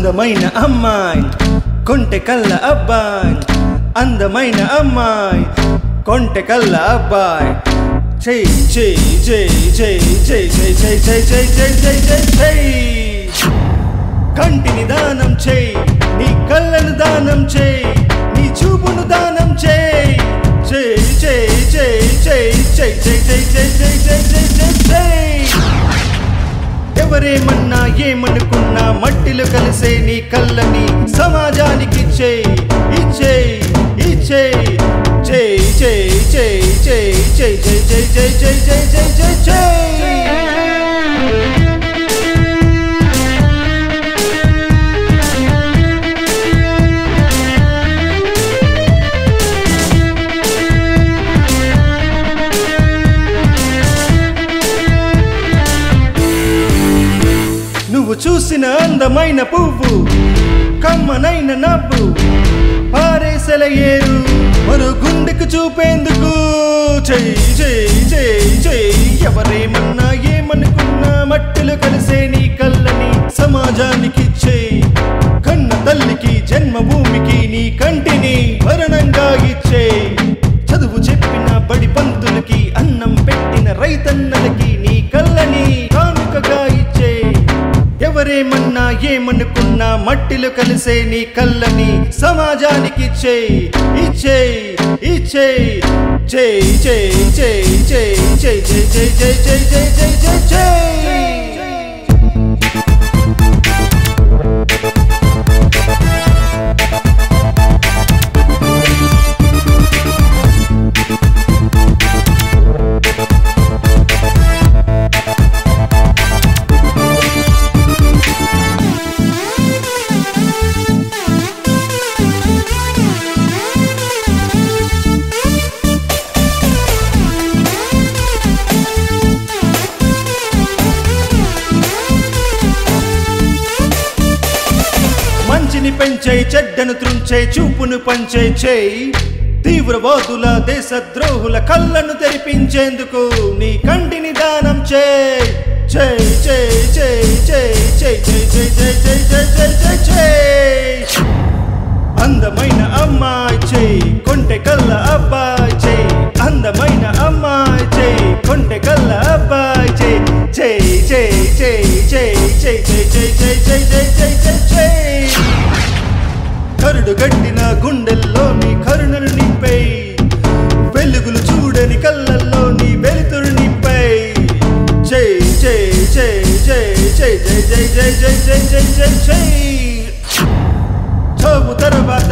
అందమైన అమ్మాయి కొంటె కళ్ళ అబ్బాయి అందమైన అమ్మాయి కొంటె కళ్ళ అబ్బాయి చెయ్ చెయ్ చెయ్ చెయ్ చెయ్ చెయ్ చెయ్ చెయ్ చెయ్ చెయ్ చెయ్ చెయ్ చెయ్ కంటిని దానం చెయ్ నీ కళ్ళను దానం చెయ్ నీ చూపును దానం చెయ్ చెయ్ చెయ్ చెయ్ చెయ్ చెయ్ చెయ్ చెయ్ చెయ్ చెయ్ చెయ్ చెయ్ చెయ్ చెయ్ ఎవరేమన్నా ఏమనుకున్నా మట్టిలో కలిసే నీ కళ్ళని సమాజానికి ఇచ్చేయ్ ఇచ్చేయ్ ఇచ్చేయ్ చెయ్ చెయ్ చెయ్ చెయ్ చెయ్ చెయ్ చెయ్ చెయ్ చెయ్ చెయ్ చెయ్ చెయ్ చెయ్ నువ్వు చూసిన అందమైన పువ్వు కమ్మనైన నవ్వు పారేసల ఏరు మరో గుండెకు చూపేందుకు చెయ్ చెయ్ చెయ్ చెయ్ ఎవరేమన్నా ఏమనుకున్నా మట్టిలో కలిసే నీ కళ్ళని సమాజానికి ఇచ్చేయ్ కన్న తల్లికి జన్మభూమికి నీ కంటిని వరణంగా ఇచ్చేయ్ చదువు చెప్పిన బడి పంతులకి అన్నం పెట్టిన రైతన్నలకి నీ కళ్ళని కానుకగా ఇచ్చేయ్ ఎవరేమన్నా ఏమనుకున్నా మట్టిలో కలిసే నీ కళ్ళని సమాజానికి ఇచ్చేయ్ ఇచ్చేయ్ ఇచ్చేయ్ చెయ్ చెయ్ చెయ్ చెయ్ చెయ్ చెయ్ చెయ్ చెయ్ చెయ్ చెయ్ చెయ్ చెయ్ చెయ్ మంచిని పెంచే చెడ్డను త్రుంచే చూపును పంచే చేయి తీవ్రవాదుల దేశద్రోహుల కళ్ళను తెరిపించేందుకు నీ కంటిని దానం చేయి చేయి చేయి చేయి చేయి చేయి చేయి చేయి చేయి చేయి చేయి చేయి చేయి అందమైన అమ్మాయి చేయి కొంటె కళ్ళ అబ్బాయి చేయి అందమైన అమ్మాయి చేయి కొంటె కళ్ళ అబ్బాయి చేయి చేయి చేయి చేయి చేయి చేయి చేయి చేయి చేయి చేయి చేయి చేయి చేయి కరుడు గట్టిన గుండెల్లో నీ కరుణను నింపై వెలుగులు చూడని కళ్ళల్లో నీ వెలుతురు నింపై చేయి చేయి చేయి చేయి చేయి చేయి చేయి చేయి చేయి చేయి చేయి చేయి చావు తర్వాత